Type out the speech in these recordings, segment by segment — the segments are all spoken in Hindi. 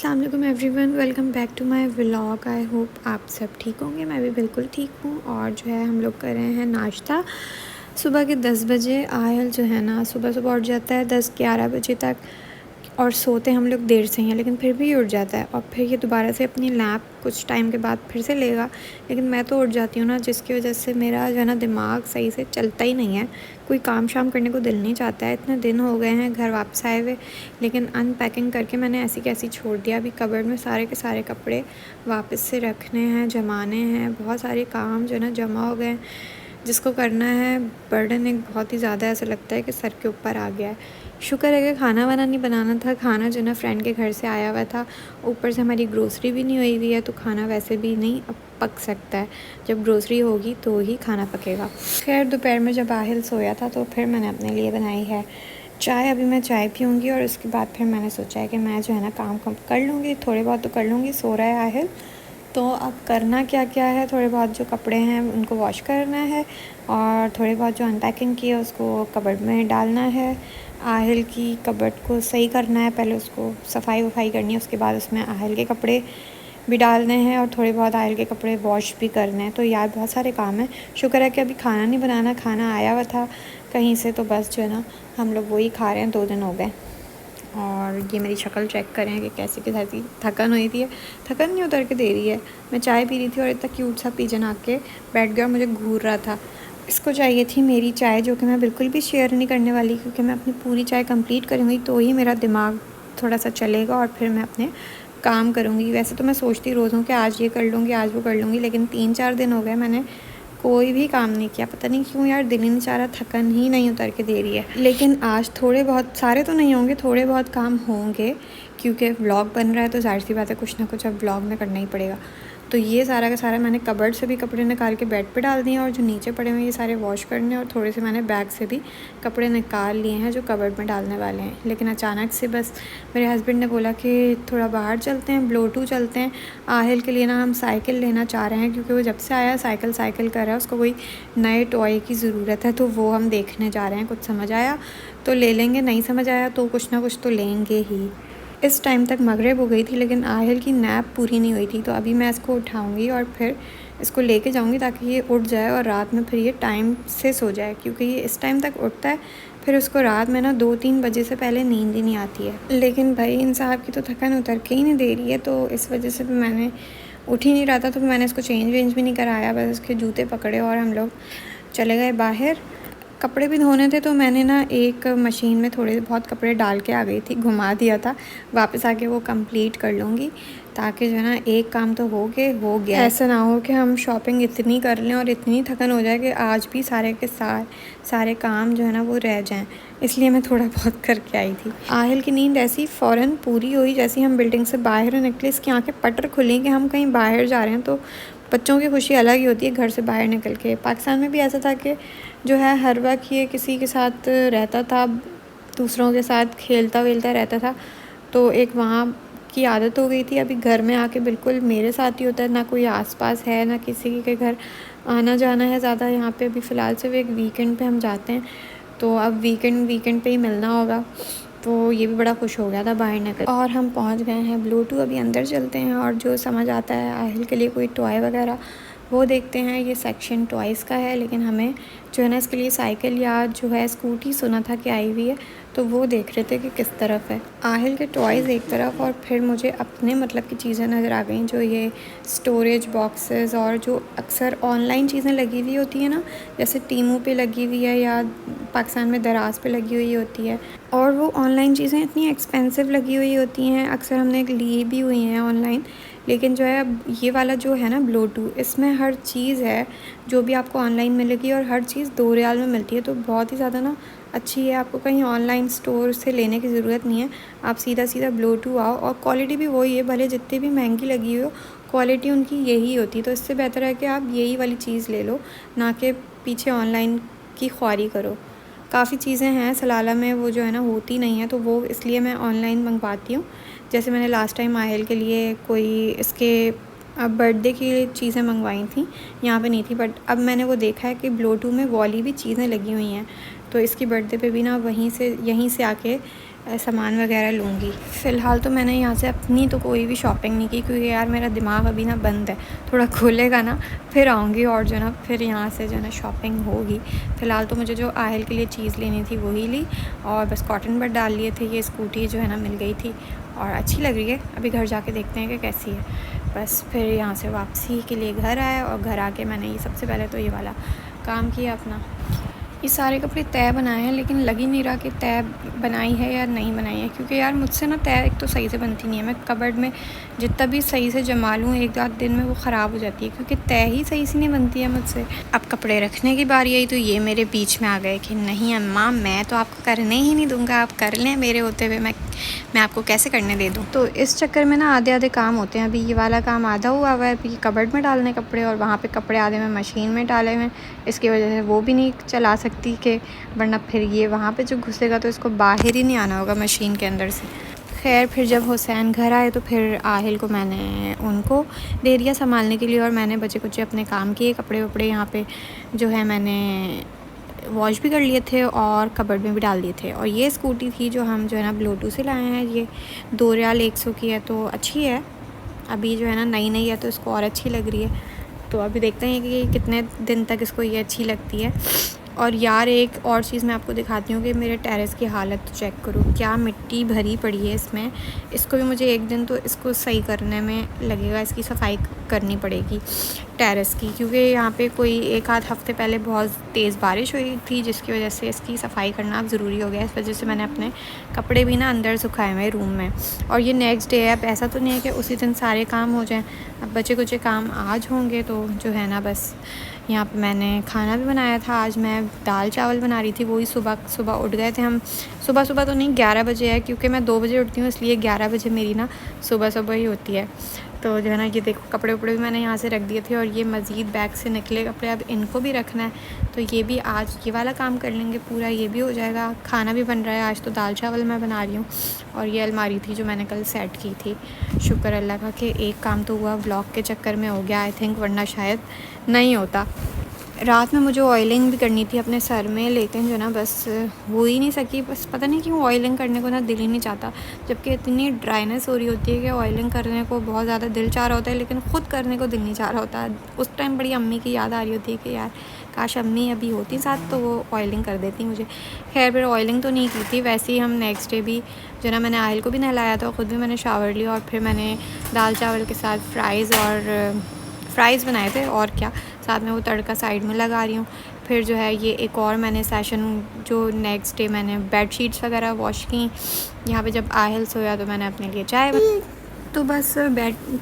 अस्सलाम वालेकुम everyone, welcome back to my vlog. I hope आप सब ठीक होंगे। मैं भी बिल्कुल ठीक हूँ। और जो है हम लोग कर रहे हैं नाश्ता सुबह के 10 बजे। आयल जो है ना सुबह सुबह उठ जाता है 10-11 बजे तक, और सोते हम लोग देर से ही हैं, लेकिन फिर भी उठ जाता है। और फिर ये दोबारा से अपनी लैप कुछ टाइम के बाद फिर से लेगा, लेकिन मैं तो उठ जाती हूँ ना, जिसकी वजह से मेरा जो है ना दिमाग सही से चलता ही नहीं है। कोई काम शाम करने को दिल नहीं चाहता है। इतने दिन हो गए हैं घर वापस आए हुए, लेकिन अनपैकिंग करके मैंने ऐसी कैसी छोड़ दिया। अभी कबर्ड में सारे के सारे कपड़े वापस से रखने हैं, जमाने हैं। बहुत सारे काम जो है ना जमा हो गए, जिसको करना है। बर्डन एक बहुत ही ज़्यादा ऐसा लगता है कि सर के ऊपर आ गया है। शुक्र है कि खाना वाना नहीं बनाना था। खाना जो ना फ्रेंड के घर से आया हुआ था, ऊपर से हमारी ग्रोसरी भी नहीं हुई हुई है, तो खाना वैसे भी नहीं अब पक सकता है। जब ग्रोसरी होगी तो ही खाना पकेगा। खैर दोपहर में जब आहिल सोया था तो फिर मैंने अपने लिए बनाई है चाय। अभी मैं चाय पीऊँगी और उसके बाद फिर मैंने सोचा है कि मैं जो है ना काम कर लूँगी, थोड़े बहुत तो कर लूँगी। सो रहा है आहिल, तो अब करना क्या क्या है, थोड़े बहुत जो कपड़े हैं उनको वॉश करना है, और थोड़े बहुत जो अनपैकिंग की है उसको कबर्ड में डालना है। आहिल की कबर्ड को सही करना है, पहले उसको सफाई वफाई करनी है, उसके बाद उसमें आहिल के कपड़े भी डालने हैं और थोड़े बहुत आहिल के कपड़े वॉश भी करने हैं। तो यार बहुत सारे काम हैं। शुक्र है कि अभी खाना नहीं बनाना, खाना आया हुआ था कहीं से, तो बस जो है ना हम लोग वही खा रहे हैं। 2 दिन हो गए। और ये मेरी शक्ल चेक करें कि कैसी की कैसी थकन हुई थी। थकन नहीं उतर के दे रही है। मैं चाय पी रही थी और इतना क्यूट सा पिजन आके बैठ गया और मुझे घूर रहा था। इसको चाहिए थी मेरी चाय, जो कि मैं बिल्कुल भी शेयर नहीं करने वाली, क्योंकि मैं अपनी पूरी चाय कंप्लीट करूँगी तो ही मेरा दिमाग थोड़ा सा चलेगा और फिर मैं अपने काम करूँगी। वैसे तो मैं सोचती रोज़ हूँ कि आज ये कर लूँगी, आज वो कर लूँगी, लेकिन 3-4 दिन हो गए मैंने कोई भी काम नहीं किया। पता नहीं क्यों यार, दिल ही नहीं चाह रहा, थकन ही नहीं उतर के दे रही है। लेकिन आज थोड़े बहुत, सारे तो नहीं होंगे, थोड़े बहुत काम होंगे, क्योंकि व्लॉग बन रहा है तो जाहिर सी बात है कुछ ना कुछ अब व्लॉग में करना ही पड़ेगा। तो ये सारा का सारा मैंने कबर्ड से भी कपड़े निकाल के बेड पे डाल दिए, और जो नीचे पड़े हुए ये सारे वॉश करने, और थोड़े से मैंने बैग से भी कपड़े निकाल लिए हैं जो कबर्ड में डालने वाले हैं। लेकिन अचानक से बस मेरे हस्बैंड ने बोला कि थोड़ा बाहर चलते हैं, ब्लोटू चलते हैं। आहिल के लिए ना हम साइकिल लेना चाह रहे हैं, क्योंकि वो जब से आया साइकिल कर रहा है, उसको कोई नए टॉय की ज़रूरत है, तो वो हम देखने जा रहे हैं। कुछ समझ आया तो ले लेंगे, नहीं समझ आया तो कुछ ना कुछ तो लेंगे ही। इस टाइम तक मगरिब हो गई थी, लेकिन आहिल की नैप पूरी नहीं हुई थी, तो अभी मैं इसको उठाऊंगी और फिर इसको लेके जाऊंगी ताकि ये उठ जाए और रात में फिर ये टाइम से सो जाए, क्योंकि ये इस टाइम तक उठता है, फिर उसको रात में ना 2-3 बजे से पहले नींद ही नहीं आती है। लेकिन भाई इन साहब की तो थकान उतर के ही नहीं दे रही है, तो इस वजह से भी मैंने उठ ही नहीं रहा था, तो मैंने इसको चेंज वेंज भी नहीं कराया। बस इसके जूते पकड़े और हम लोग चले गए बाहर। कपड़े भी धोने थे, तो मैंने ना एक मशीन में थोड़े बहुत कपड़े डाल के आ गई थी, घुमा दिया था। वापस आके वो कंप्लीट कर लूँगी, ताकि जो है ना एक काम तो हो गया। ऐसा ना हो कि हम शॉपिंग इतनी कर लें और इतनी थकन हो जाए कि आज भी सारे के सारे काम जो है ना वो रह जाएं। इसलिए मैं थोड़ा बहुत करके आई थी। आहिल की नींद ऐसी फ़ौरन पूरी हुई जैसे हम बिल्डिंग से बाहर निकले, इसकी आंखें पटर खुली कि हम कहीं बाहर जा रहे हैं। तो बच्चों की खुशी अलग ही होती है घर से बाहर निकल के। पाकिस्तान में भी ऐसा था कि जो है हर वक्त ये किसी के साथ रहता था, दूसरों के साथ खेलता वेलता रहता था, तो एक वहाँ की आदत हो गई थी। अभी घर में आके बिल्कुल मेरे साथ ही होता है, ना कोई आसपास है, ना किसी के घर आना जाना है ज़्यादा यहाँ पे। अभी फ़िलहाल सिर्फ एक वीकेंड पे हम जाते हैं, तो अब वीकेंड पे ही मिलना होगा। तो ये भी बड़ा खुश हो गया था बाहर निकल। और हम पहुँच गए हैं ब्लूटूथ। अभी अंदर चलते हैं और जो समझ आता है आहिल के लिए कोई टॉय वगैरह वो देखते हैं। ये सेक्शन टॉयज़ का है, लेकिन हमें जो है ना इसके लिए साइकिल या जो है स्कूटी सुना था कि आई हुई है, तो वो देख रहे थे कि किस तरफ है। आहिल के टॉयज़ एक तरफ, और फिर मुझे अपने मतलब की चीज़ें नज़र आ गई, जो ये स्टोरेज बॉक्सेस और जो अक्सर ऑनलाइन चीज़ें लगी हुई होती है ना, जैसे टीमू पे लगी हुई है या पाकिस्तान में दराज पे लगी हुई होती है। और वो ऑनलाइन चीज़ें इतनी एक्सपेंसिव लगी हुई होती हैं, अक्सर हमने ली भी हुई हैं ऑनलाइन। लेकिन जो है अब ये वाला जो है ना ब्लूटूथ, इसमें हर चीज़ है जो भी आपको ऑनलाइन मिलेगी, और हर चीज़ 2 रियाल में मिलती है। तो बहुत ही ज़्यादा ना अच्छी है, आपको कहीं ऑनलाइन स्टोर से लेने की ज़रूरत नहीं है। आप सीधा ब्लूटूथ आओ, और क्वालिटी भी वही है, भले जितनी भी महंगी लगी हो क्वालिटी उनकी यही होती है। तो इससे बेहतर है कि आप यही वाली चीज़ ले लो, ना कि पीछे ऑनलाइन की ख्वारी करो। काफ़ी चीज़ें हैं सलाला में वो जो है ना होती नहीं है, तो वो इसलिए मैं ऑनलाइन मंगवाती हूँ। जैसे मैंने लास्ट टाइम आहिल के लिए कोई इसके बर्थडे की चीज़ें मंगवाई थी, यहाँ पे नहीं थी, बट अब मैंने वो देखा है कि ब्लूटूथ में वाली भी चीज़ें लगी हुई हैं, तो इसकी बर्थडे पे भी ना यहीं से आके सामान वगैरह लूँगी। फ़िलहाल तो मैंने यहाँ से अपनी तो कोई भी शॉपिंग नहीं की, क्योंकि यार मेरा दिमाग अभी ना बंद है, थोड़ा खुलेगा ना फिर आऊँगी और जो ना फिर यहाँ से जो ना शॉपिंग होगी। फ़िलहाल तो मुझे जो आहिल के लिए चीज़ लेनी थी वही ली, और बस कॉटन बड डाल लिए थे। ये स्कूटी जो है ना मिल गई थी और अच्छी लग रही है। अभी घर जाके देखते हैं कि कैसी है। बस फिर यहाँ से वापसी के लिए घर आए, और घर आके मैंने ये सबसे पहले तो ये वाला काम किया अपना। ये सारे कपड़े तय बनाए हैं, लेकिन लग ही नहीं रहा कि तय बनाई है या नहीं बनाई है, क्योंकि यार मुझसे ना तय एक तो सही से बनती नहीं है। मैं कबर्ड में जितना भी सही से जमा लूँ एक आध दिन में वो ख़राब हो जाती है, क्योंकि तय ही सही से नहीं बनती है मुझसे। अब कपड़े रखने की बारी आई तो ये मेरे बीच में आ गए कि नहीं अम्मा, मैं तो आपको करने ही नहीं दूँगा, आप कर लें मेरे होते हुए, मैं आपको कैसे करने दे दूँ। तो इस चक्कर में ना आधे आधे काम होते हैं। अभी ये वाला काम आधा हुआ है, अभी कबर्ड में डालने कपड़े, और वहाँ पे कपड़े आधे में मशीन में डाले हुए। इसकी वजह से वो भी नहीं चला सकती, कि वरना फिर ये वहाँ पे जो घुसेगा तो इसको बाहर ही नहीं आना होगा मशीन के अंदर से। खैर फिर जब हुसैन घर आए तो फिर आहिल को मैंने उनको दे दिया संभालने के लिए, और मैंने बचे कुछ अपने काम किए। कपड़े वपड़े यहाँ पे जो है मैंने वॉश भी कर लिए थे और कबर्ड में भी डाल दिए थे। और ये स्कूटी थी जो हम जो है ना ब्लूटूथ से लाए हैं, ये 2 रियाल 100 की है, तो अच्छी है। अभी जो है ना नई नई है तो इसको और अच्छी लग रही है। तो अभी देखते हैं कि कितने दिन तक इसको ये अच्छी लगती है। और यार एक और चीज़ मैं आपको दिखाती हूँ कि मेरे टेरेस की हालत तो चेक करो, क्या मिट्टी भरी पड़ी है इसमें। इसको भी मुझे एक दिन तो इसको सही करने में लगेगा, इसकी सफाई करनी पड़ेगी टेरेस की, क्योंकि यहाँ पे कोई एक आध हफ़्ते पहले बहुत तेज़ बारिश हुई थी, जिसकी वजह से इसकी सफाई करना अब ज़रूरी हो गया। इस वजह से मैंने अपने कपड़े भी ना अंदर सुखाए हुए रूम में, और ये नेक्स्ट डे है। अब ऐसा तो नहीं है कि उसी दिन सारे काम हो जाएं, अब बचे कुछ काम आज होंगे। तो जो है ना बस यहाँ पे मैंने खाना भी बनाया था। आज मैं दाल चावल बना रही थी, वही सुबह उठ गए थे हम। सुबह तो नहीं, 11 बजे है, क्योंकि मैं 2 बजे उठती हूँ, इसलिए 11 बजे मेरी ना सुबह ही होती है। तो जो है ना ये देखो कपड़े वपड़े भी मैंने यहाँ से रख दिए थे, और ये मज़ीद बैग से निकले कपड़े अब इनको भी रखना है। तो ये भी आज ये वाला काम कर लेंगे पूरा, ये भी हो जाएगा। खाना भी बन रहा है, आज तो दाल चावल मैं बना रही हूँ। और ये अलमारी थी जो मैंने कल सेट की थी। शुक्र अल्लाह का कि एक काम तो हुआ, व्लॉग के चक्कर में हो गया आई थिंक, वरना शायद नहीं होता। रात में मुझे ऑयलिंग भी करनी थी अपने सर में, लेकिन जो ना बस हो ही नहीं सकी। बस पता नहीं क्यों ऑयलिंग करने को ना दिल ही नहीं चाहता, जबकि इतनी ड्राइनेस हो रही होती है कि ऑयलिंग करने को बहुत ज़्यादा दिल चाह रहा होता है, लेकिन ख़ुद करने को दिल नहीं चाह रहा होता। उस टाइम बड़ी अम्मी की याद आ रही होती है कि यार काश अम्मी अभी होती साथ तो वो ऑयलिंग कर देती मुझे। खैर फिर ऑयलिंग तो नहीं की थी। वैसे ही हम नेक्स्ट डे भी जो ना मैंने आहिल को भी नहलाया था, ख़ुद भी मैंने शावर लिया, और फिर मैंने दाल चावल के साथ फ्राइज़ बनाए थे, और क्या साथ में वो तड़का साइड में लगा रही हूँ। फिर जो है ये एक और मैंने सेशन जो नेक्स्ट डे मैंने बेडशीट्स वगैरह वॉश की। यहाँ पे जब आहिल सोया तो मैंने अपने लिए चाय तो बस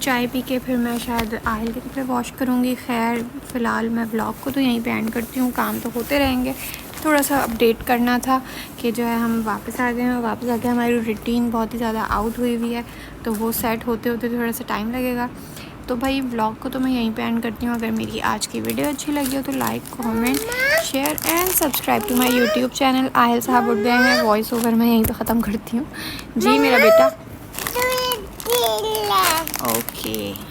चाय पी के फिर मैं शायद आहिल के कपड़े वॉश करूँगी। खैर फ़िलहाल मैं व्लॉग को तो यहीं पे एंड करती हूँ, काम तो होते रहेंगे। थोड़ा सा अपडेट करना था कि जो है हम वापस आ गए हैं, वापस आके हमारी रूटीन बहुत ही ज़्यादा आउट हुई है, तो वो सेट होते होते थोड़ा सा टाइम लगेगा। तो भाई व्लॉग को तो मैं यहीं पे एंड करती हूँ। अगर मेरी आज की वीडियो अच्छी लगी हो तो like, comment, share and subscribe to my YouTube channel. Aahil साहब उठ गए हैं, वॉइस ओवर मैं यहीं पे ख़त्म करती हूँ। जी मेरा बेटा, ओके।